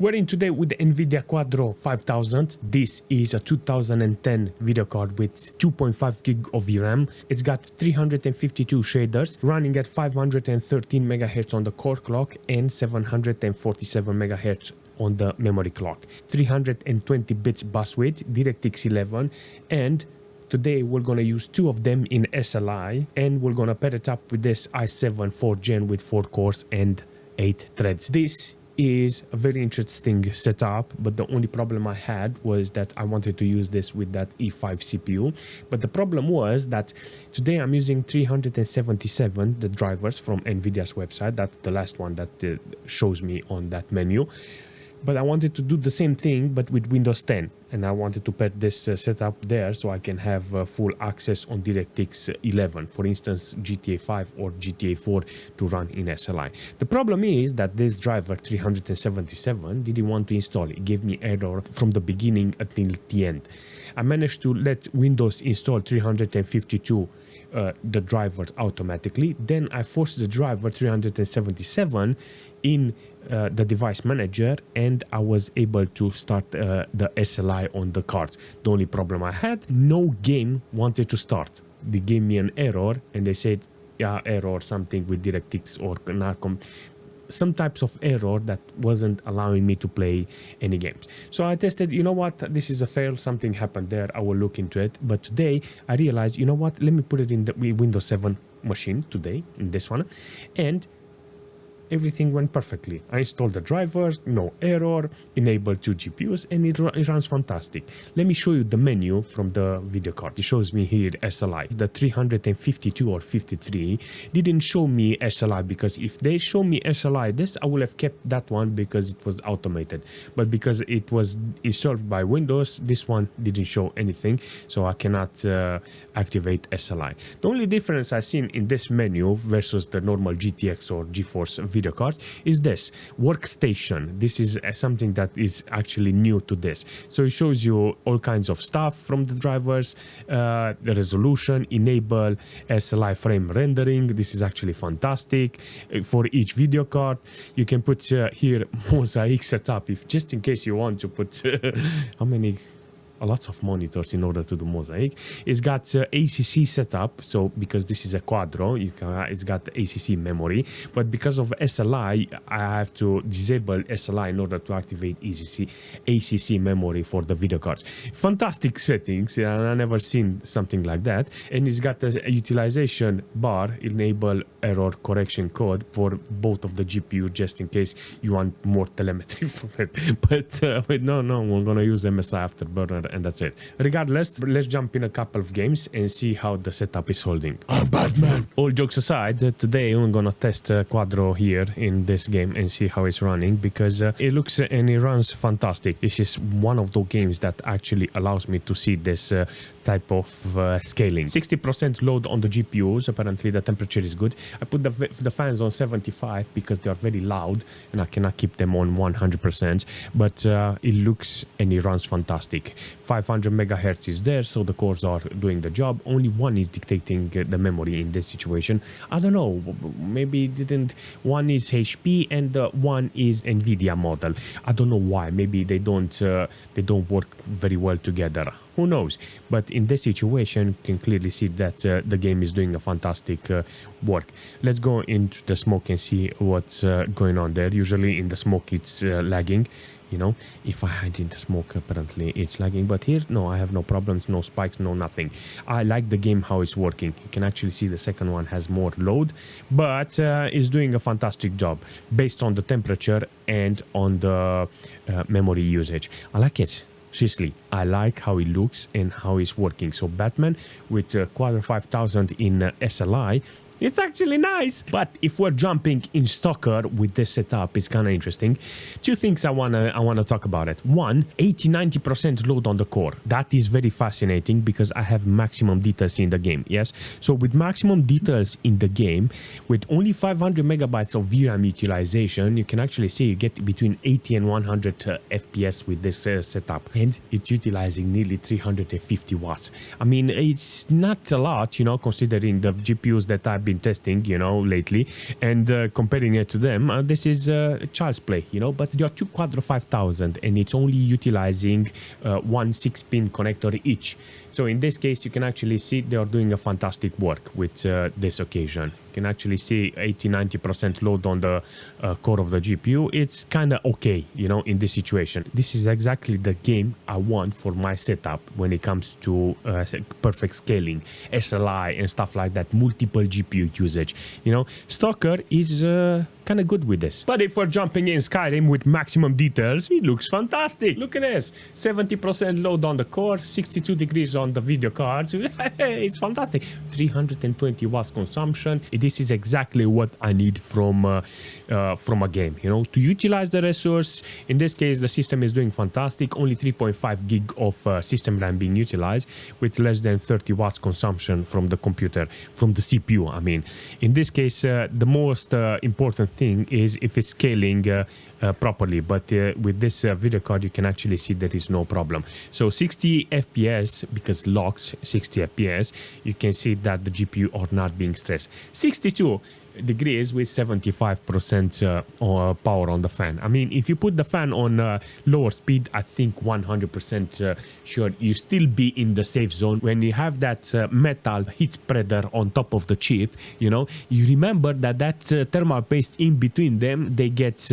We're in today with the Nvidia Quadro 5000. This is a 2010 video card with 2.5 gig of VRAM. It's got 352 shaders running at 513 MHz on the core clock and 747 MHz on the memory clock. 320 bits bus width, DirectX 11, and today we're gonna use two of them in SLI, and we're gonna pair it up with this i7 4th gen with 4 cores and 8 threads. This is a very interesting setup, but the only problem I had was that I wanted to use this with that E5 CPU. But the problem was that today I'm using 377, the drivers from Nvidia's website. That's the last one that shows me on that menu. But I wanted to do the same thing, but with Windows 10. And I wanted to put this setup there so I can have full access on DirectX 11, for instance, GTA 5 or GTA 4 to run in SLI. The problem is that this driver 377 didn't want to install. It gave me error from the beginning until the end. I managed to let Windows install 352 the drivers automatically. Then I forced the driver 377 in the device manager, and I was able to start the SLI on the cards. The only problem I had, no game wanted to start. They gave me an error and they said, yeah, error something with DirectX or Arkham. Some types of error that wasn't allowing me to play any games. So I tested, you know what, this is a fail, something happened there, I will look into it. But today I realized, you know what, let me put it in the Windows 7 machine today, in this one, and everything went perfectly. I installed the drivers, no error, enabled 2 GPUs, and it runs fantastic. Let me show you the menu from the video card. It shows me here SLI. The 352 or 53 didn't show me SLI, because if they show me SLI this, I would have kept that one because it was automated. But because it was installed by Windows, this one didn't show anything, so I cannot activate SLI. The only difference I've seen in this menu versus the normal GTX or GeForce video cards is this workstation. This is something that is actually new to this. So it shows you all kinds of stuff from the drivers, the resolution, enable SLI frame rendering. This is actually fantastic for each video card. You can put here mosaic setup, if just in case you want to put how many lots of monitors in order to do mosaic. It's got ACC setup, so because this is a Quadro, it's got ACC memory, but because of SLI, I have to disable SLI in order to activate ACC memory for the video cards. Fantastic settings, and I've never seen something like that. And it's got the utilization bar, enable error correction code for both of the GPU, just in case you want more telemetry from it. But no, we're gonna use MSI Afterburner, and that's it. Regardless, let's jump in a couple of games and see how the setup is holding. I'm Batman! All jokes aside, today I'm gonna test Quadro here in this game and see how it's running, because it looks and it runs fantastic. This is one of those games that actually allows me to see this type of scaling. 60% load on the GPUs, apparently the temperature is good. I put the fans on 75 because they are very loud and I cannot keep them on 100%, but it looks and it runs fantastic. 500 megahertz is there, so the cores are doing the job. Only one is dictating the memory in this situation. I don't know, maybe it didn't. One is HP and one is Nvidia model. I don't know why. Maybe they don't work very well together. Who knows? But in this situation, you can clearly see that the game is doing a fantastic work. Let's go into the smoke and see what's going on there. Usually in the smoke it's lagging. You know, if I hide in the smoke, apparently it's lagging, but here, no, I have no problems, no spikes, no nothing. I like the game, how it's working. You can actually see the second one has more load, but it's doing a fantastic job based on the temperature and on the memory usage. I like it. Seriously, I like how it looks and how it's working. So Batman with Quadro 5000 in SLI, it's actually nice. But if we're jumping in S.T.A.L.K.E.R with this setup, it's kind of interesting. Two things I wanna talk about it. One, 80-90% load on the core. That is very fascinating because I have maximum details in the game. Yes, so with maximum details in the game, with only 500 megabytes of VRAM utilization, you can actually see you get between 80 and 100 FPS with this setup, and it's utilizing nearly 350 watts. I mean, it's not a lot, you know, considering the GPUs that I've been been testing, you know, lately, and comparing it to them, this is child's play, you know. But there are two Quadro 5000, and it's only utilizing one 6-pin connector each. So in this case, you can actually see they are doing a fantastic work with this occasion. You can actually see 80-90% load on the core of the GPU. It's kind of okay, you know, in this situation. This is exactly the game I want for my setup when it comes to perfect scaling, SLI and stuff like that, multiple GPU usage. You know, S.T.A.L.K.E.R is kind of good with this. But if we're jumping in Skyrim with maximum details, it looks fantastic. Look at this, 70% load on the core, 62 degrees on the video card. It's fantastic. 320 watts consumption. This is exactly what I need from a game, you know, to utilize the resource. In this case, the system is doing fantastic. Only 3.5 gig of system RAM being utilized, with less than 30 watts consumption from the computer, from the CPU. I mean, in this case, the most important thing is if it's scaling properly. But with this video card, you can actually see there is no problem. So 60 FPS, because locked 60 FPS, you can see that the GPU are not being stressed. 62 degrees with 75% power on the fan. I mean, if you put the fan on lower speed, I think 100% sure you still be in the safe zone. When you have that metal heat spreader on top of the chip, you know, you remember that thermal paste in between them, they get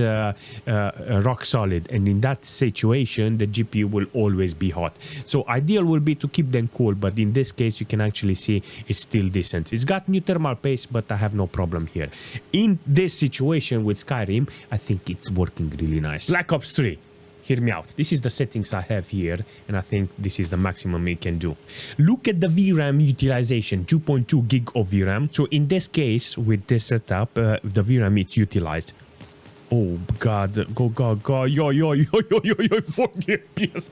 rock solid, and in that situation the GPU will always be hot. So ideal will be to keep them cool, but in this case you can actually see it's still decent. It's got new thermal paste, but I have no problem here. In this situation with Skyrim, I think it's working really nice. Black Ops 3. Hear me out. This is the settings I have here, and I think this is the maximum it can do. Look at the VRAM utilization, 2.2 gig of VRAM. So in this case, with this setup, the VRAM is utilized. Oh God, go, yo, 40 FPS.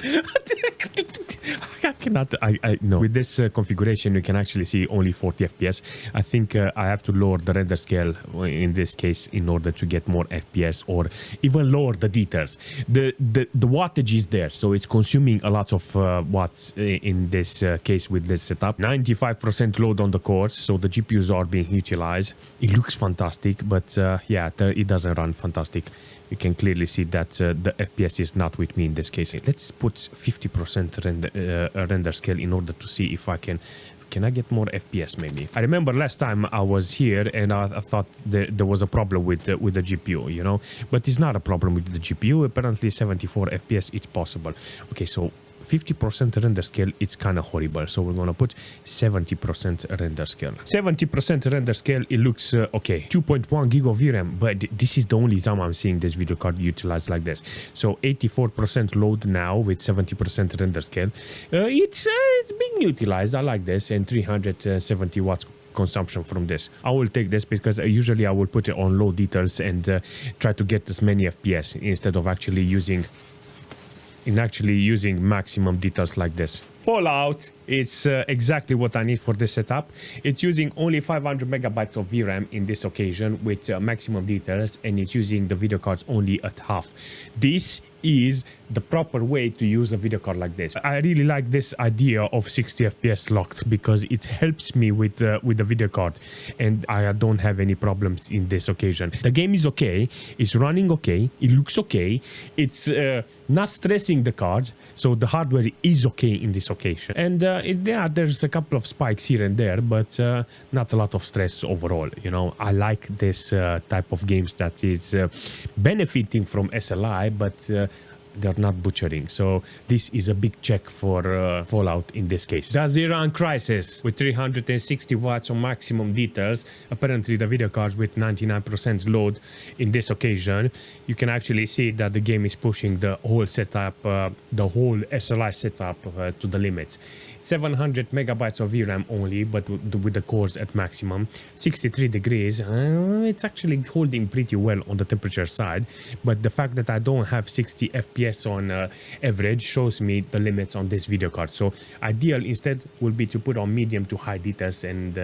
I cannot, I know. With this configuration, you can actually see only 40 FPS. I think I have to lower the render scale in this case in order to get more FPS, or even lower the details. The wattage is there, so it's consuming a lot of watts in this case with this setup. 95% load on the cores, so the GPUs are being utilized. It looks fantastic, but yeah, it doesn't run fantastic. You can clearly see that the FPS is not with me in this case. Let's put 50% render scale in order to see if I can I get more FPS maybe. I remember last time I was here and I thought there was a problem with the GPU, you know, but it's not a problem with the GPU. Apparently 74 FPS it's possible. Okay, so 50% render scale, it's kind of horrible, so we're gonna put 70% render scale. 70% render scale, it looks okay. 2.1 gig of VRAM, but this is the only time I'm seeing this video card utilized like this. So 84% load now with 70% render scale. It's being utilized. I like this, and 370 watts consumption from this. I will take this because usually I will put it on low details and try to get as many FPS instead of actually using maximum details like this. Fallout, it's exactly what I need for this setup. It's using only 500 megabytes of VRAM in this occasion with maximum details, and it's using the video cards only at half. This is the proper way to use a video card like this. I really like this idea of 60 FPS locked because it helps me with the video card, and I don't have any problems in this occasion. The game is okay, it's running okay, it looks okay, it's not stressing the card, so the hardware is okay in this occasion. And yeah, there's a couple of spikes here and there, but not a lot of stress overall. You know, I like this type of games that is benefiting from SLI, but they're not butchering. So this is a big check for Fallout in this case. Does it run Crysis with 360 watts on maximum details? Apparently the video cards with 99% load in this occasion. You can actually see that the game is pushing the whole setup, the whole SLI setup to the limits. 700 megabytes of VRAM only, but with the cores at maximum. 63 degrees. It's actually holding pretty well on the temperature side, but the fact that I don't have 60 FPS FPS on average shows me the limits on this video card. So ideal instead will be to put on medium to high details, and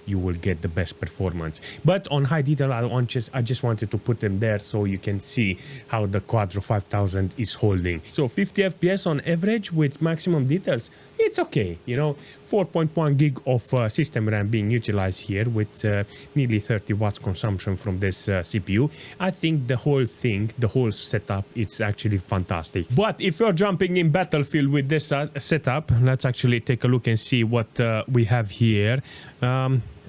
you will get the best performance. But on high detail, I just wanted to put them there so you can see how the Quadro 5000 is holding. So 50 FPS on average with maximum details, it's okay, you know. 4.1 gig of system RAM being utilized here with nearly 30 watts consumption from this CPU. I think the whole thing, the whole setup, it's actually fantastic. But if you're jumping in Battlefield with this setup, let's actually take a look and see what we have here.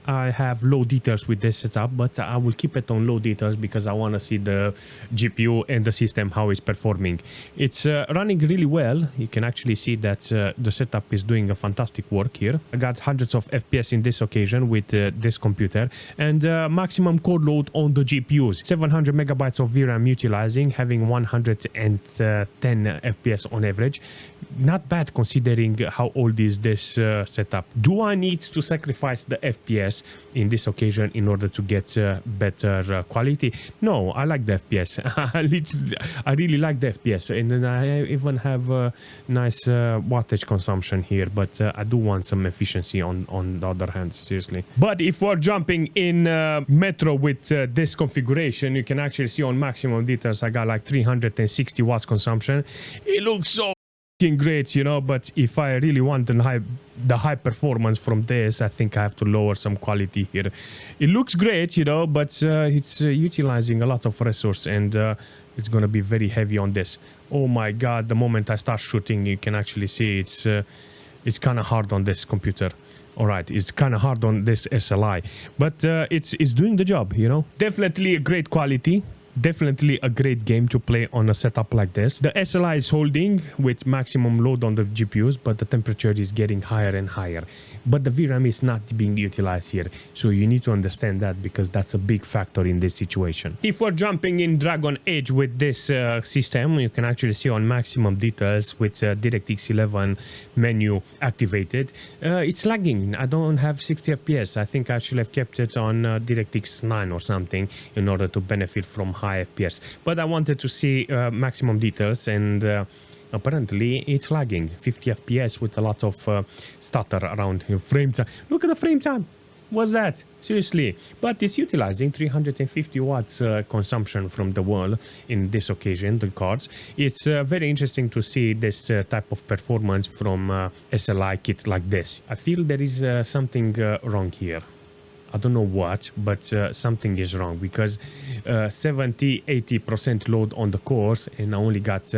I have low details with this setup, but I will keep it on low details because I want to see the GPU and the system, how it's performing. It's running really well. You can actually see that the setup is doing a fantastic work here. I got hundreds of FPS in this occasion with this computer, and maximum core load on the GPUs. 700 megabytes of VRAM utilizing, having 110 FPS on average. Not bad considering how old is this setup. Do I need to sacrifice the FPS in this occasion in order to get better quality? No, I like the FPS. I really like the FPS, and then I even have a nice wattage consumption here, but I do want some efficiency on the other hand, seriously. But if we're jumping in Metro with this configuration, you can actually see on maximum details I got like 360 watts consumption. It looks so great, you know, but if I really want the high performance from this, I think I have to lower some quality here. It looks great, you know, but it's utilizing a lot of resource, and it's gonna be very heavy on this. Oh my god, the moment I start shooting, you can actually see it's kind of hard on this computer. All right, it's kind of hard on this SLI, but it's doing the job, you know. Definitely a great quality. Definitely a great game to play on a setup like this. The SLI is holding with maximum load on the GPUs, but the temperature is getting higher and higher. But the VRAM is not being utilized here, so you need to understand that because that's a big factor in this situation. If we're jumping in Dragon Age with this system, you can actually see on maximum details with DirectX 11 menu activated. It's lagging. I don't have 60 FPS. I think I should have kept it on DirectX 9 or something in order to benefit from high FPS. But I wanted to see maximum details, and apparently it's lagging. 50 FPS with a lot of stutter around frame time. Look at the frame time. What's that? Seriously. But it's utilizing 350 watts consumption from the wall in this occasion, the cards. It's very interesting to see this type of performance from SLI kit like this. I feel there is something wrong here. I don't know what, but something is wrong because 70-80% load on the cores, and I only got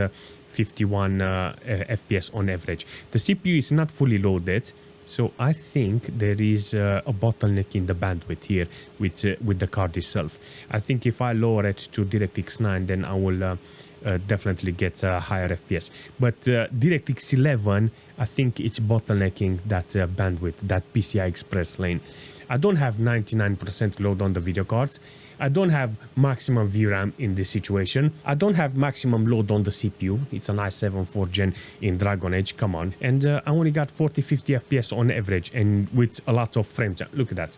51 FPS on average. The CPU is not fully loaded, so I think there is a bottleneck in the bandwidth here with the card itself. I think if I lower it to DirectX 9, then I will definitely get a higher FPS. But DirectX 11, I think it's bottlenecking that bandwidth, that PCI Express lane. I don't have 99% load on the video cards. I don't have maximum VRAM in this situation. I don't have maximum load on the CPU. It's an i7 4th gen in Dragon Age, come on. And I only got 40-50 FPS on average, and with a lot of frame time. Look at that.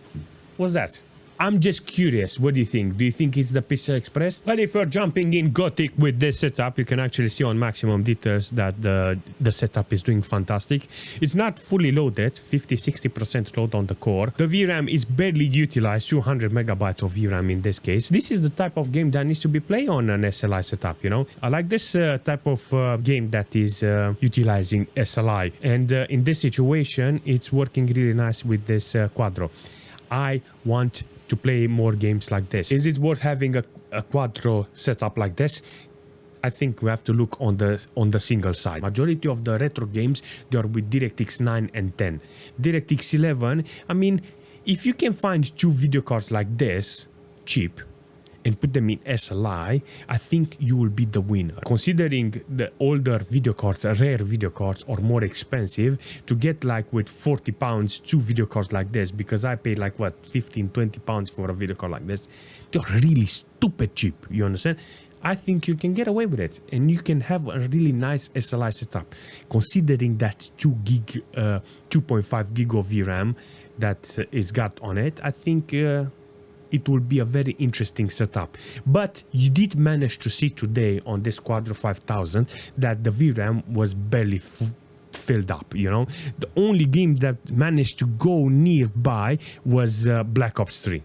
What's that? I'm just curious, what do you think? Do you think it's the PCI Express? But if you're jumping in Gothic with this setup, you can actually see on maximum details that the setup is doing fantastic. It's not fully loaded, 50-60% load on the core. The VRAM is barely utilized, 200 megabytes of VRAM in this case. This is the type of game that needs to be played on an SLI setup, you know? I like this type of game that is utilizing SLI. And in this situation, it's working really nice with this Quadro. I want to play more games like this. Is it worth having a Quadro setup like this? I think we have to look on the single side. Majority of the retro games, they are with DirectX 9 and 10. DirectX 11, I mean, if you can find two video cards like this, cheap, and put them in SLI, I think you will be the winner. Considering the older video cards, rare video cards, are more expensive, to get like with 40 pounds, two video cards like this, because I paid like what, 15-20 pounds for a video card like this, they're really stupid cheap, you understand? I think you can get away with it, and you can have a really nice SLI setup. Considering that 2.5 gig of VRAM that is got on it, I think it will be a very interesting setup. But you did manage to see today on this Quadro 5000 that the VRAM was barely filled up, you know. The only game that managed to go nearby was Black Ops 3.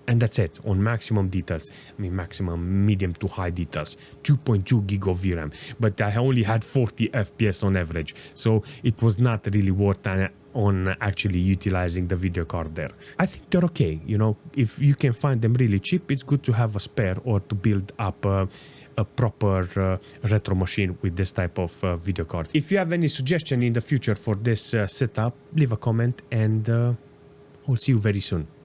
And that's it, on maximum details. I mean, maximum medium to high details. 2.2 gig of VRAM. But I only had 40 FPS on average. So it was not really worth on actually utilizing the video card there. I think they're okay, you know. If you can find them really cheap, it's good to have a spare or to build up a proper retro machine with this type of video card. If you have any suggestion in the future for this setup, leave a comment and I'll see you very soon.